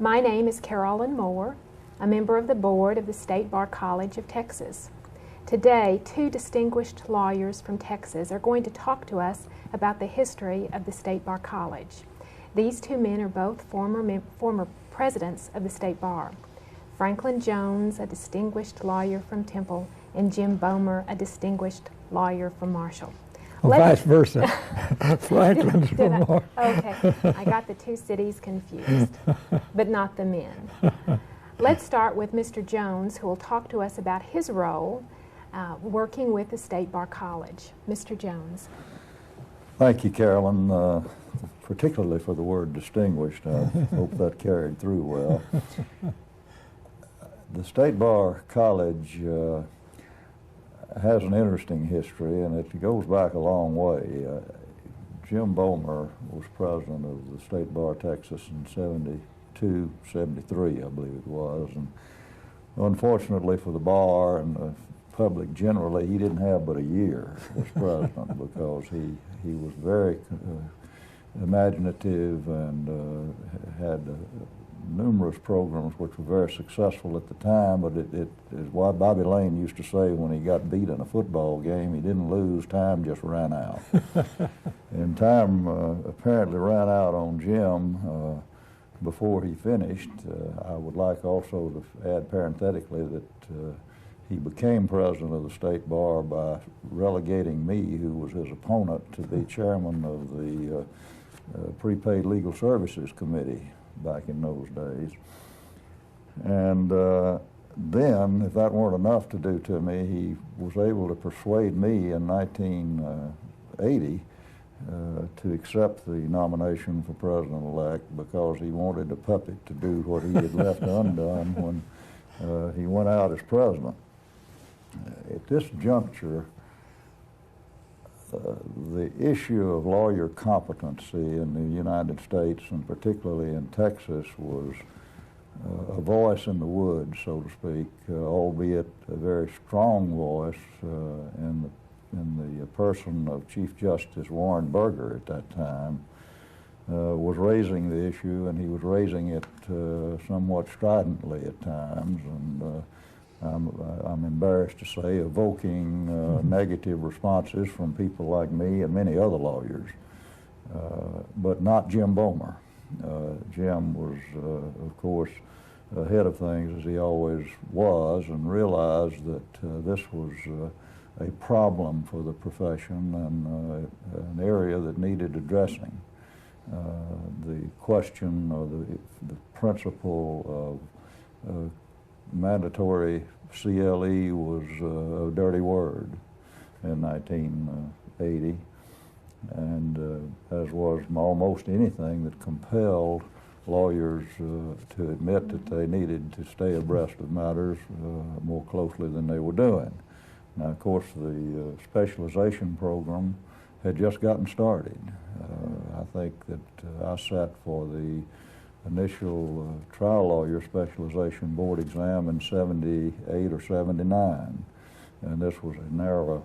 My name is Carolyn Moore, a member of the board of the State Bar College of Texas. Today, two distinguished lawyers from Texas are going to talk to us about the history of the State Bar College. These two men are both former presidents of the State Bar. Franklin Jones, a distinguished lawyer from Temple, and Jim Bomer, a distinguished lawyer from Marshall. Well, vice versa. Franklin's from Marshall. Okay, I got the two cities confused, but not the men. Let's start with Mr. Jones, who will talk to us about his role working with the State Bar College. Mr. Jones. Thank you, Carolyn, particularly for the word distinguished. I hope that carried through well. The State Bar College has an interesting history, and it goes back a long way. Jim Bomer was president of the State Bar Texas in 72, 73, I believe it was, and unfortunately for the bar and the public generally, he didn't have but a year as president because he was very imaginative and had numerous programs which were very successful at the time, but it is what Bobby Lane used to say when he got beat in a football game. He didn't lose, time just ran out. And time apparently ran out on Jim before he finished. I would like also to add parenthetically that he became president of the State Bar by relegating me, who was his opponent, to be chairman of the Prepaid Legal Services Committee back in those days. And then, if that weren't enough to do to me, he was able to persuade me in 1980 to accept the nomination for president-elect because he wanted a puppet to do what he had left undone when he went out as president. At this juncture, the issue of lawyer competency in the United States, and particularly in Texas, was a voice in the woods, so to speak, albeit a very strong voice in the person of Chief Justice Warren Burger at that time, was raising the issue, and he was raising it somewhat stridently at times, and I'm embarrassed to say, evoking negative responses from people like me and many other lawyers, but not Jim Bomer. Jim was, of course, ahead of things as he always was, and realized that this was a problem for the profession and an area that needed addressing. The question or the principle of mandatory CLE was a dirty word in 1980, and as was almost anything that compelled lawyers to admit that they needed to stay abreast of matters more closely than they were doing. Now, of course, the specialization program had just gotten started. I think that I sat for the initial trial lawyer specialization board exam in 78 or 79, and this was a narrow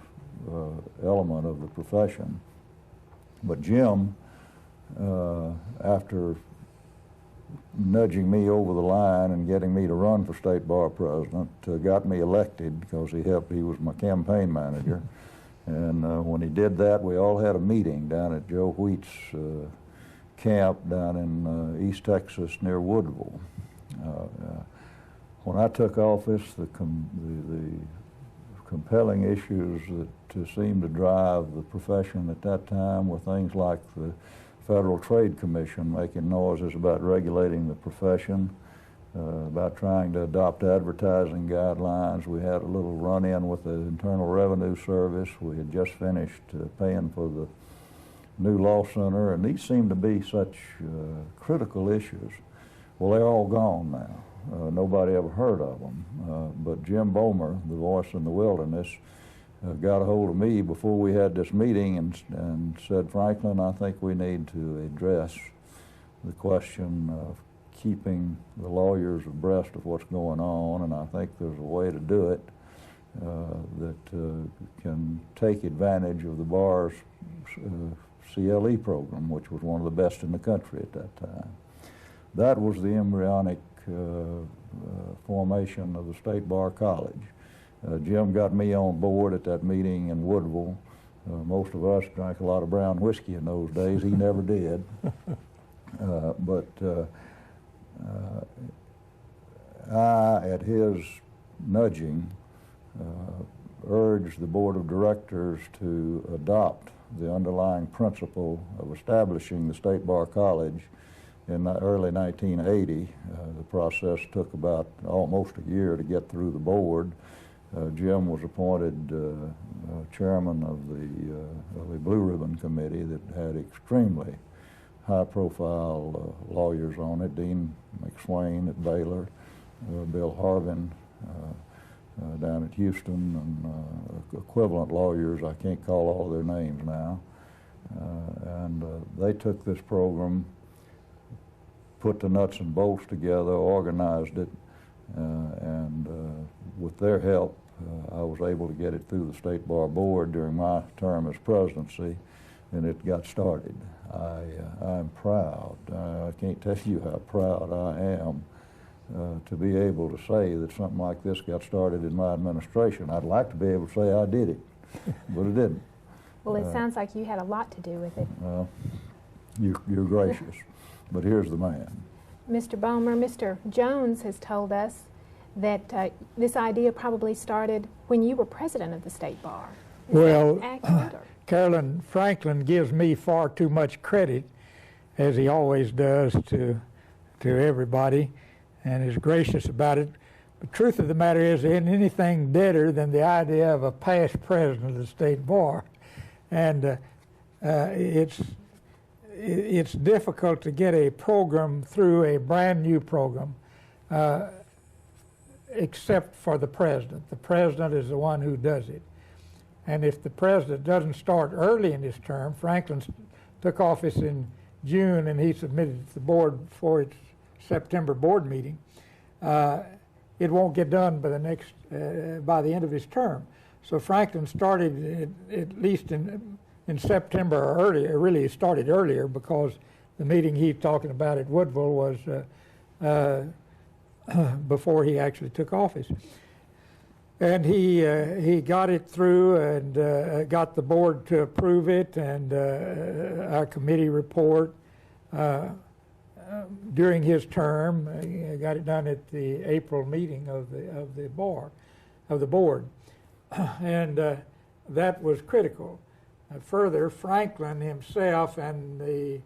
element of the profession. But Jim, after nudging me over the line and getting me to run for State Bar President, got me elected because he was my campaign manager. And when he did that, we all had a meeting down at Joe Wheat's camp down in East Texas near Woodville. When I took office, the compelling issues that seemed to drive the profession at that time were things like the Federal Trade Commission making noises about regulating the profession, about trying to adopt advertising guidelines. We had a little run-in with the Internal Revenue Service. We had just finished paying for the new law center, and these seem to be such critical issues. Well, they're all gone now. Nobody ever heard of them. But Jim Bomer, the voice in the wilderness, got a hold of me before we had this meeting and said, Franklin, I think we need to address the question of keeping the lawyers abreast of what's going on, and I think there's a way to do it that can take advantage of the bar's CLE program, which was one of the best in the country at that time. that was the embryonic formation of the State Bar College. Jim got me on board at that meeting in Woodville. Most of us drank a lot of brown whiskey in those days. He never did. But I, at his nudging, urged the board of directors to adopt the underlying principle of establishing the State Bar College in early 1980. The process took about almost a year to get through the board. Jim was appointed chairman of the Blue Ribbon Committee that had extremely high-profile lawyers on it, Dean McSwain at Baylor, Bill Harvin down at Houston, and equivalent lawyers. I can't call all their names now. And they took this program, put the nuts and bolts together, organized it, and with their help, I was able to get it through the State Bar Board during my term as presidency, and it got started. I'm proud. I can't tell you how proud I am to be able to say that something like this got started in my administration. I'd like to be able to say I did it, but it didn't. Well, it sounds like you had a lot to do with it. Well, you're gracious, but here's the man. Mr. Bomer, Mr. Jones has told us that this idea probably started when you were president of the State Bar. Is Well, that accurate, or? Carolyn Franklin gives me far too much credit, as he always does, to everybody, and is gracious about it. The truth of the matter is, there isn't anything deader than the idea of a past president of the State Bar, and it's difficult to get a program through, a brand new program, except for the president. The president is the one who does it. And if the president doesn't start early in his term, Franklin took office in June and he submitted it to the board for its September board meeting, it won't get done by by the end of his term. So Franklin started at least in September or earlier. Really, it started earlier because the meeting he's talking about at Woodville was before he actually took office. And he got it through and got the board to approve it, and our committee report during his term. Got it done at the April meeting of the board, and that was critical. Further, Franklin himself and the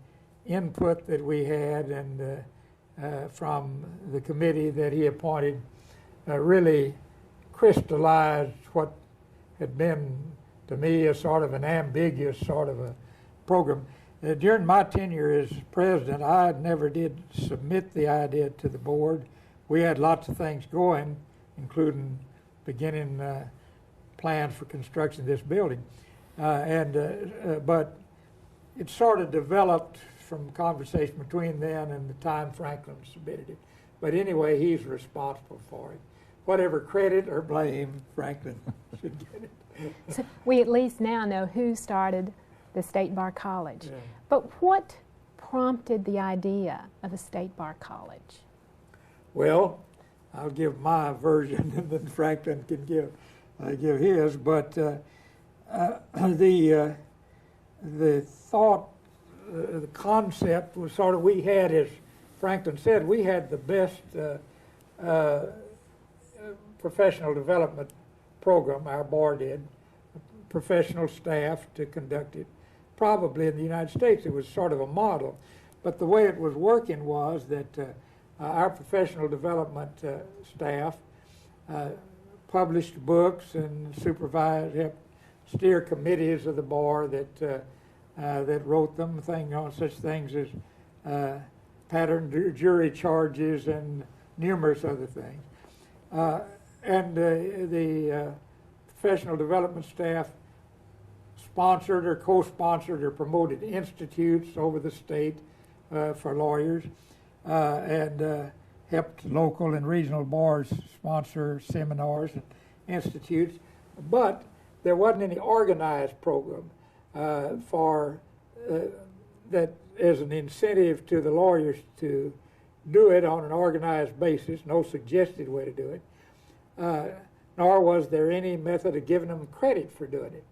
input that we had and from the committee that he appointed really crystallized what had been to me a sort of an ambiguous sort of a program. During my tenure as president, I never did submit the idea to the board. We had lots of things going, including beginning plans for construction of this building. But it sort of developed from conversation between then and the time Franklin submitted it. But anyway, he's responsible for it. Whatever credit or blame, Franklin should get it. So we at least now know who started the State Bar College. Yeah. But what prompted the idea of a State Bar College? Well, I'll give my version and then Franklin can give his. But the thought, the concept was sort of, we had, as Franklin said, we had the best professional development program, our bar did, professional staff to conduct it. Probably in the United States it was sort of a model, but the way it was working was that our professional development staff published books and supervised, helped steer committees of the bar that wrote them, such things as pattern jury charges and numerous other things. And the professional development staff sponsored or co-sponsored or promoted institutes over the state for lawyers and helped local and regional bars sponsor seminars and institutes. But there wasn't any organized program for that as an incentive to the lawyers to do it on an organized basis, no suggested way to do it, nor was there any method of giving them credit for doing it.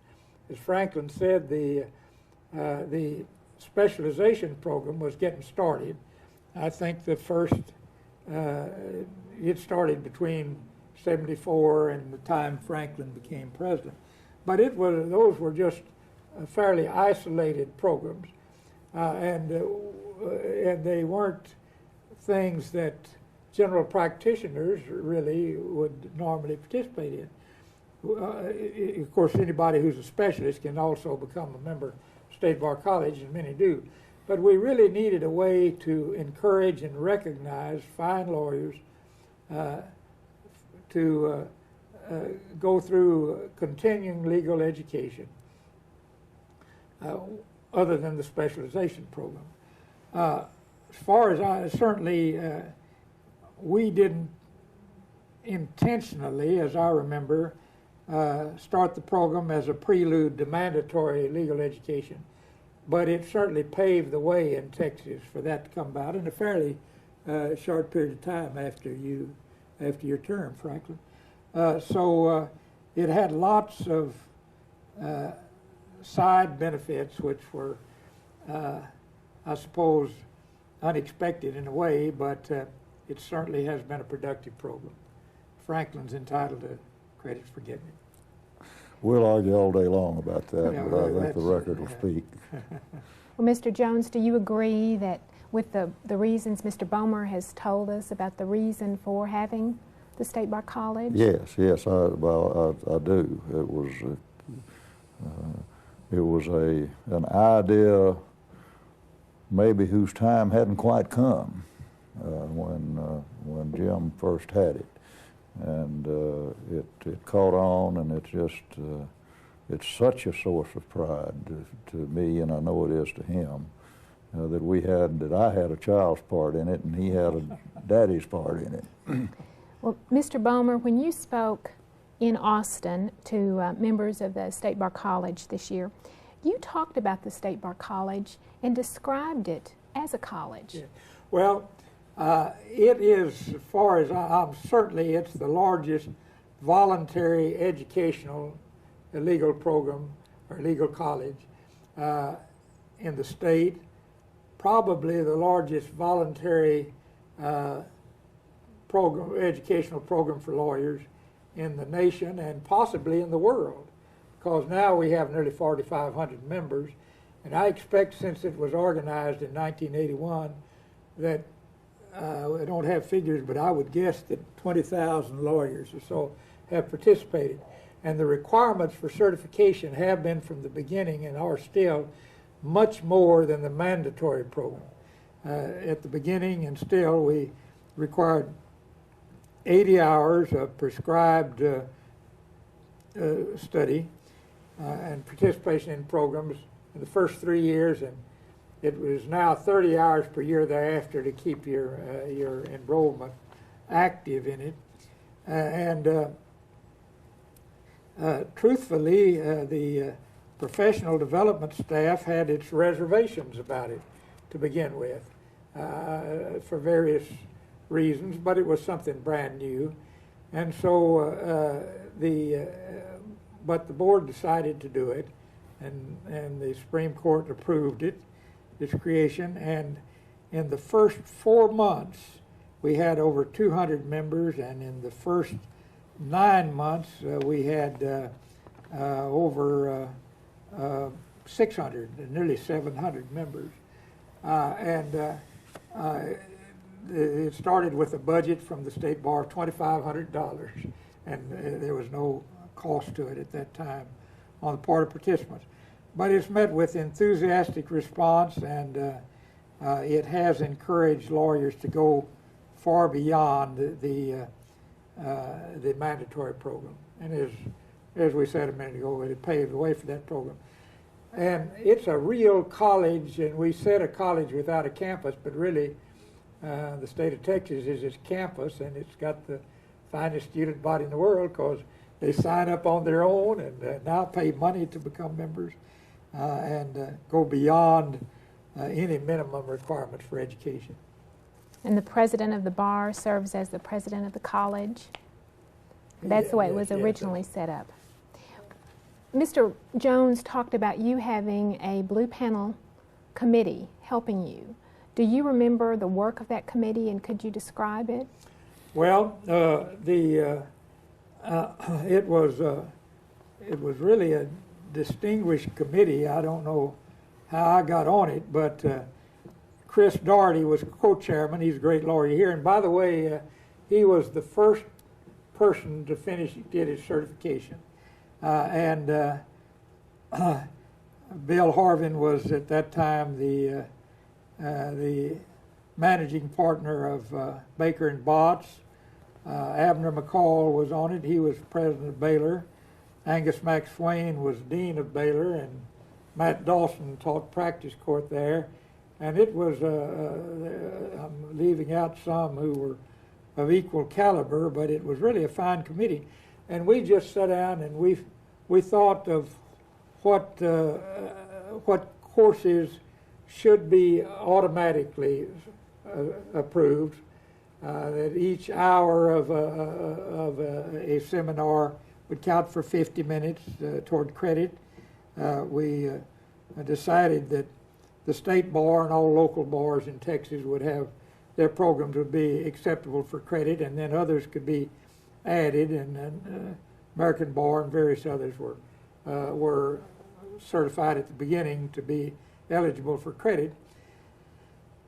As Franklin said, the specialization program was getting started. I think the first, it started between 74 and the time Franklin became president. But those were just fairly isolated programs, and they weren't things that general practitioners really would normally participate in. Of course, anybody who's a specialist can also become a member of State Bar College, and many do. But we really needed a way to encourage and recognize fine lawyers to go through continuing legal education other than the specialization program. As far as certainly we didn't intentionally, as I remember, start the program as a prelude to mandatory legal education, but it certainly paved the way in Texas for that to come about in a fairly short period of time after your term, Franklin. So it had lots of side benefits, which were, I suppose, unexpected in a way, but it certainly has been a productive program. Franklin's entitled to credit for getting it. We'll argue all day long about that, Yeah, but I well, think the record will speak. Well, Mr. Jones, do you agree that with the reasons Mr. Bomer has told us about the reason for having the State Bar College? Yes, I do. It was an idea maybe whose time hadn't quite come when Jim first had it, and it caught on, and it's such a source of pride to me, and I know it is to him, that I had a child's part in it, and he had a daddy's part in it. Well, Mr. Bomer, when you spoke in Austin to members of the State Bar College this year, you talked about the State Bar College and described it as a college. Yeah. Well, it is, as far as I'm certainly, it's the largest voluntary educational legal program or legal college in the state, probably the largest voluntary educational program for lawyers in the nation and possibly in the world, because now we have nearly 4,500 members, and I expect, since it was organized in 1981, that I don't have figures, but I would guess that 20,000 lawyers or so have participated. And the requirements for certification have been from the beginning and are still much more than the mandatory program. At the beginning and still, we required 80 hours of prescribed study and participation in programs in the first 3 years, and it was now 30 hours per year thereafter to keep your enrollment active in it. Truthfully, the professional development staff had its reservations about it to begin with for various reasons, but it was something brand new. And so but the board decided to do it, and the Supreme Court approved it, its creation, and in the first 4 months we had over 200 members, and in the first 9 months we had over 600, nearly 700 members. It started with a budget from the State Bar of $2,500, and there was no cost to it at that time on the part of participants. But it's met with enthusiastic response, and it has encouraged lawyers to go far beyond the mandatory program. And as we said a minute ago, it paved the way for that program. And it's a real college, and we said a college without a campus, but really the state of Texas is its campus, and it's got the finest student body in the world because they sign up on their own and now pay money to become members and go beyond any minimum requirements for education. And the president of the bar serves as the president of the college. That's the way it was originally set up. Mr. Jones talked about you having a Blue Panel committee helping you. Do you remember the work of that committee, and could you describe it? Well, it was really a distinguished committee. I don't know how I got on it, but Chris Daugherty was co-chairman. He's a great lawyer here, and by the way, he was the first person to get his certification. Bill Harvin was at that time the managing partner of Baker and Botts. Abner McCall was on it. He was president of Baylor. Angus McSwain was dean of Baylor, and Matt Dawson taught practice court there. And it was, I'm leaving out some who were of equal caliber, but it was really a fine committee. And we just sat down and we thought of what courses should be automatically approved, that each hour of a seminar would count for 50 minutes toward credit. We decided that the state bar and all local bars in Texas would have their programs would be acceptable for credit, and then others could be added, and American Bar and various others were certified at the beginning to be eligible for credit.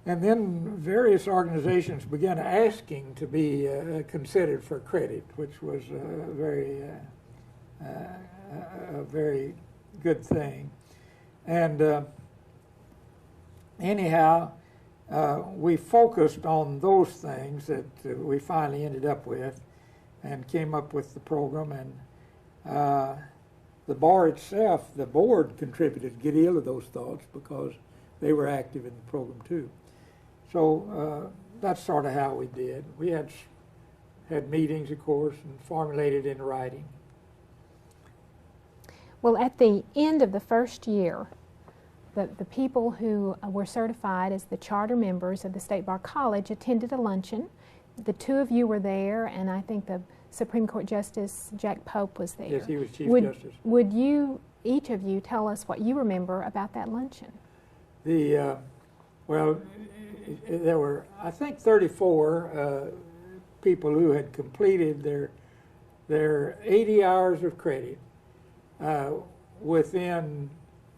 And then various organizations began asking to be considered for credit, which was a very good thing. And anyhow, we focused on those things that we finally ended up with and came up with the program. And the bar itself, the board contributed a good deal of those thoughts because they were active in the program too. So that's sort of how we did. We had meetings, of course, and formulated in writing. Well, at the end of the first year, the people who were certified as the charter members of the State Bar College attended a luncheon. The two of you were there, and I think the Supreme Court Justice Jack Pope was there. Yes, he was Chief Justice. Would you, each of you, tell us what you remember about that luncheon? Well, there were, I think, 34 people who had completed their 80 hours of credit within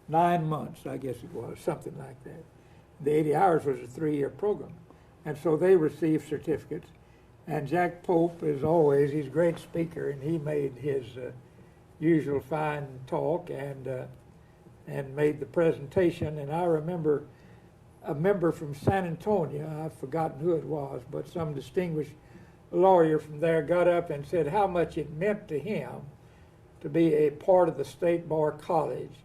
9 months, I guess it was, something like that. The 80 hours was a 3-year program. And so they received certificates. And Jack Pope, as always, he's a great speaker, and he made his usual fine talk and made the presentation. And I remember a member from San Antonio, I've forgotten who it was, but some distinguished lawyer from there got up and said how much it meant to him to be a part of the State Bar College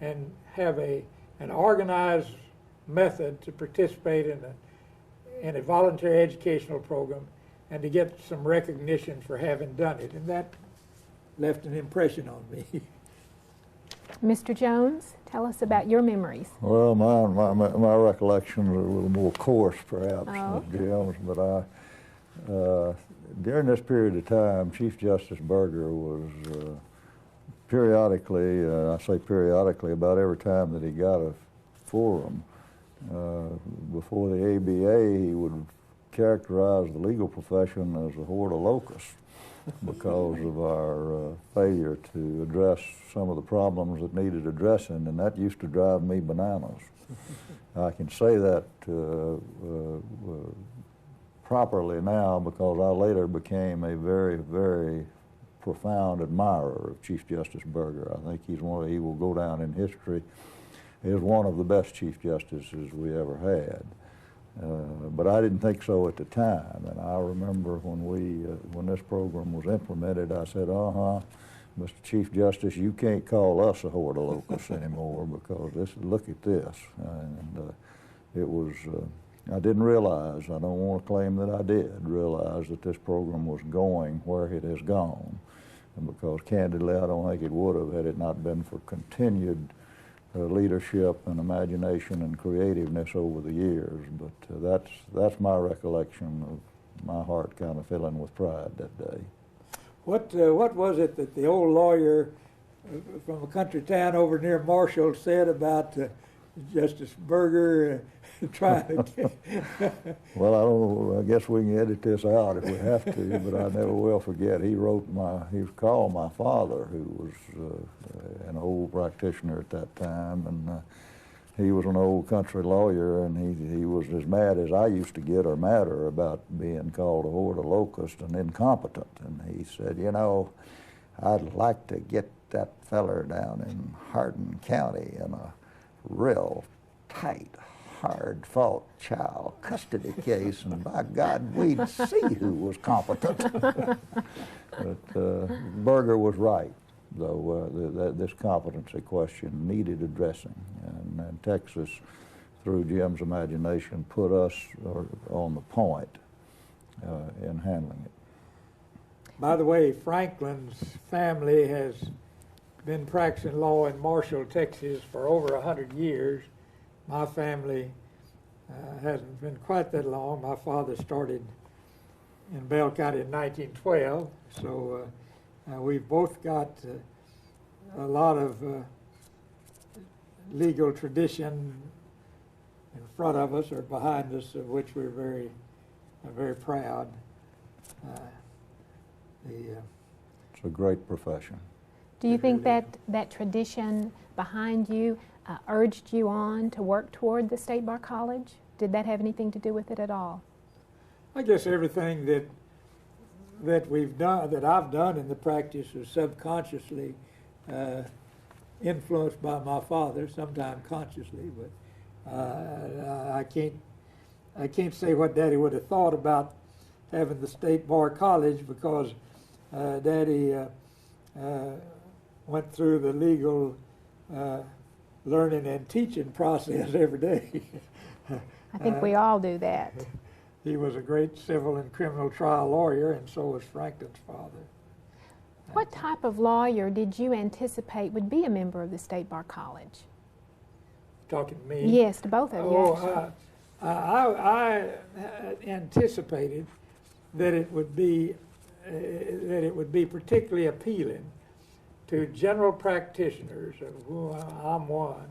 and have an organized method to participate in a voluntary educational program and to get some recognition for having done it. And that left an impression on me. Mr. Jones, tell us about your memories. Well, my recollections are a little more coarse, perhaps, okay. than Jim's, but during this period of time, Chief Justice Burger was periodically, I say periodically, about every time that he got a forum, before the ABA, he would characterize the legal profession as a horde of locusts because of our failure to address some of the problems that needed addressing, and that used to drive me bananas. I can say that properly now because I later became a very, very profound admirer of Chief Justice Burger. I think he will go down in history as one of the best Chief Justices we ever had. But I didn't think so at the time, and I remember when this program was implemented, I said, Mr. Chief Justice, you can't call us a horde of locusts anymore because look at this. And it was, I didn't realize, I don't want to claim that I did realize that this program was going where it has gone. And because candidly, I don't think it would have had it not been for continued leadership and imagination and creativeness over the years. But that's my recollection of my heart kind of filling with pride that day. What was it that the old lawyer from a country town over near Marshall said about Justice Berger trying to Well, I don't know. I guess we can edit this out if we have to, but I never will forget. He called my father, who was an old practitioner at that time, and he was an old country lawyer, and he was as mad as I used to get, or madder, about being called a horde of locusts and incompetent. And he said, you know, I'd like to get that feller down in Hardin County in a real tight, hard-fought child custody case, and by God, we'd see who was competent. But Berger was right, though. This competency question needed addressing, and Texas, through Jim's imagination, put us on the point in handling it. By the way, Franklin's family has been practicing law in Marshall, Texas for over 100 years. My family hasn't been quite that long. My father started in Bell County in 1912, so we've both got a lot of legal tradition in front of us or behind us, of which we're very proud. It's a great profession. Do you think that tradition behind you urged you on to work toward the State Bar College? Did that have anything to do with it at all? I guess everything that we've done, that I've done in the practice, was subconsciously influenced by my father, sometimes consciously. But I can't say what Daddy would have thought about having the State Bar College, because Daddy went through the legal learning and teaching process every day. I think we all do that. He was a great civil and criminal trial lawyer, and so was Franklin's father. What type of lawyer did you anticipate would be a member of the State Bar College? Talking to me? Yes, to both of you. Actually. I anticipated that it would be particularly appealing to general practitioners, of whom I'm one,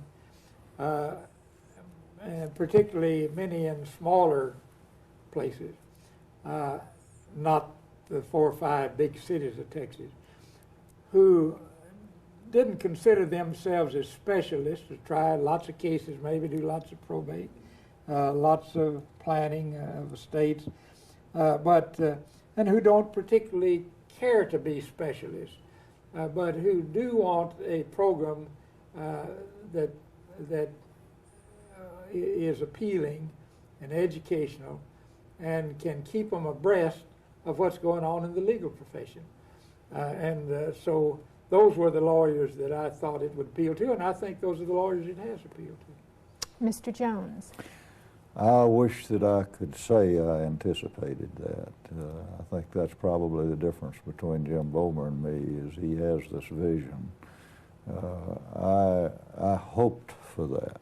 and particularly many in smaller places, not the 4 or 5 big cities of Texas, who didn't consider themselves as specialists, to try lots of cases, maybe do lots of probate, lots of planning of estates, and who don't particularly care to be specialists, but who do want a program that is appealing and educational and can keep them abreast of what's going on in the legal profession. So those were the lawyers that I thought it would appeal to, and I think those are the lawyers it has appealed to. Mr. Jones. I wish that I could say I anticipated that. I think that's probably the difference between Jim Bomer and me, is he has this vision. I hoped for that,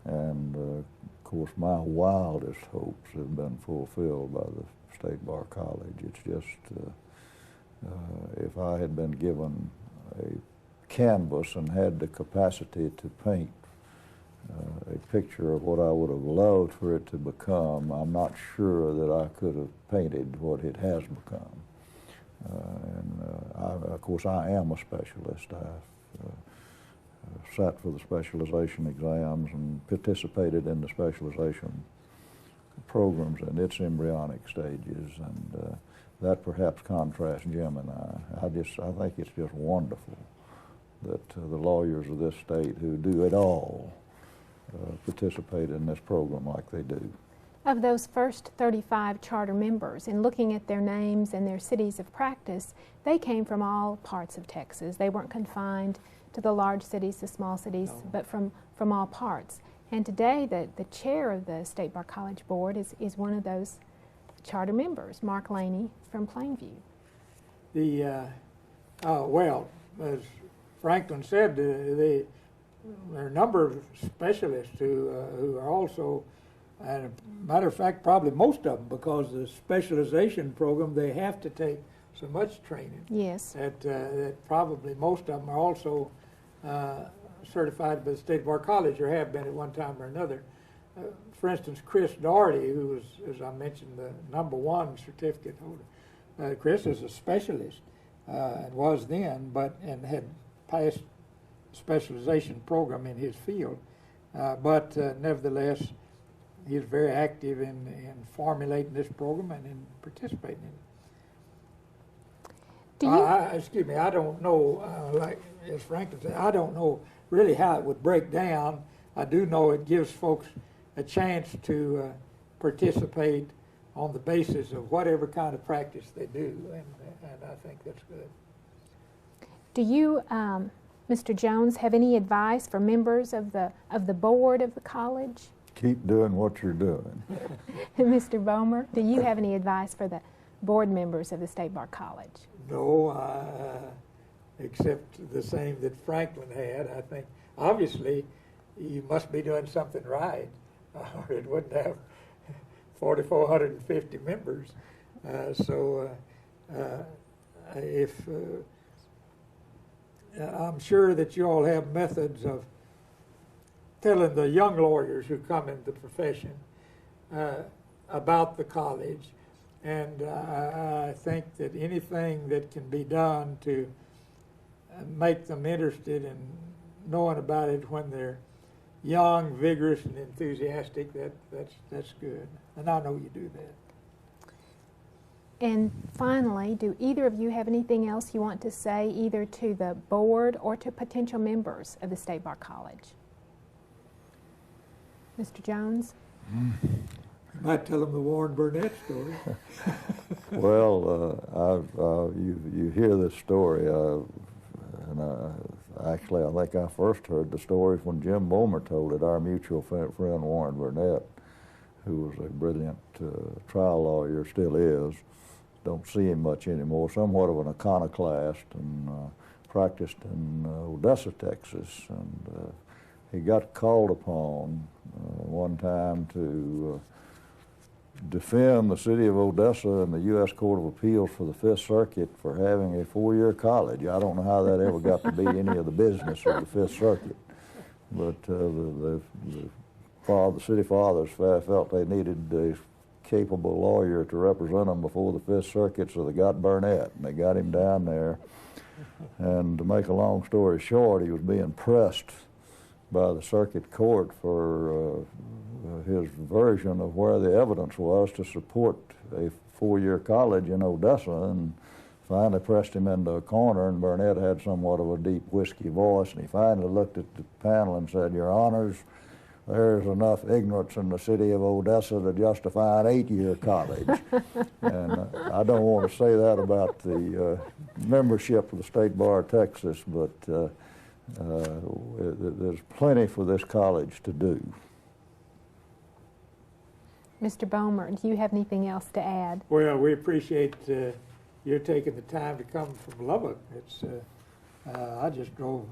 and of course my wildest hopes have been fulfilled by the State Bar College. It's just, if I had been given a canvas and had the capacity to paint a picture of what I would have loved for it to become, I'm not sure that I could have painted what it has become. Of course, I am a specialist. I've sat for the specialization exams and participated in the specialization programs in its embryonic stages, and that perhaps contrasts Jim and I. I think it's just wonderful that the lawyers of this state who do it all participate in this program like they do. Of those first 35 charter members, in looking at their names and their cities of practice, they came from all parts of Texas. They weren't confined to the large cities, the small cities, no, but from all parts. And today, the chair of the State Bar College Board is one of those charter members, Mark Laney from Plainview. Well, as Franklin said, there are a number of specialists who are also, and a matter of fact, probably most of them, because the specialization program, they have to take so much training. Yes. That probably most of them are also certified by the State Bar College, or have been at one time or another. For instance, Chris Doherty, who was, as I mentioned, the #1 certificate holder. Chris is a specialist, and was then, and had passed specialization program in his field. But nevertheless, he is very active in formulating this program and in participating in it. Do you? Excuse me, I don't know, like as Franklin said, I don't know really how it would break down. I do know it gives folks a chance to participate on the basis of whatever kind of practice they do, and I think that's good. Do you, Mr. Jones, have any advice for members of the board of the college? Keep doing what you're doing. Mr. Bomer, do you have any advice for the board members of the State Bar College? No, except the same that Franklin had. I think obviously you must be doing something right, or it wouldn't have 4,450 members. I'm sure that you all have methods of telling the young lawyers who come into the profession about the college, and I think that anything that can be done to make them interested in knowing about it when they're young, vigorous, and enthusiastic, that's good, and I know you do that. And finally, do either of you have anything else you want to say either to the board or to potential members of the State Bar College? Mr. Jones? You might tell them the Warren Burnett story. Well, you hear this story, and actually I think I first heard the story when Jim Bomer told it, our mutual friend Warren Burnett, who was a brilliant trial lawyer, still is. Don't see him much anymore, somewhat of an iconoclast, and practiced in Odessa, Texas. And he got called upon one time to defend the city of Odessa in the U.S. Court of Appeals for the Fifth Circuit for having a 4-year college. I don't know how that ever got to be any of the business of the Fifth Circuit, but the city fathers felt they needed a capable lawyer to represent them before the Fifth Circuit, so they got Burnett, and they got him down there. And to make a long story short, he was being pressed by the circuit court for his version of where the evidence was to support a 4-year college in Odessa, and finally pressed him into a corner, and Burnett had somewhat of a deep whiskey voice, and he finally looked at the panel and said, "Your Honors, there's enough ignorance in the city of Odessa to justify an 8-year college." And I don't want to say that about the membership of the State Bar of Texas, but there's plenty for this college to do. Mr. Bomer, do you have anything else to add? Well, we appreciate you taking the time to come from Lubbock. It's I just drove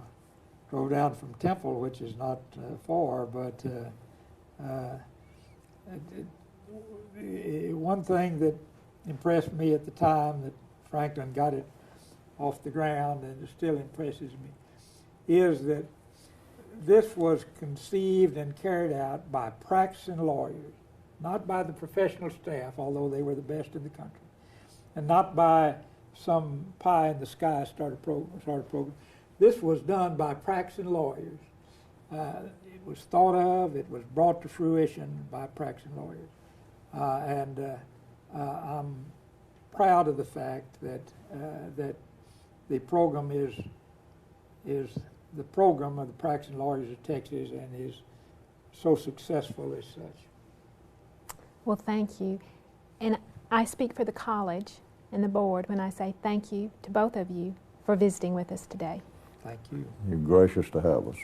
down from Temple, which is not far, but one thing that impressed me at the time that Franklin got it off the ground, and it still impresses me, is that this was conceived and carried out by practicing lawyers, not by the professional staff, although they were the best in the country, and not by some pie-in-the-sky started program. This was done by practicing lawyers. It was thought of, it was brought to fruition by practicing lawyers. I'm proud of the fact that the program is the program of the practicing lawyers of Texas, and is so successful as such. Well, thank you. And I speak for the college and the board when I say thank you to both of you for visiting with us today. Thank you. You're gracious to have us.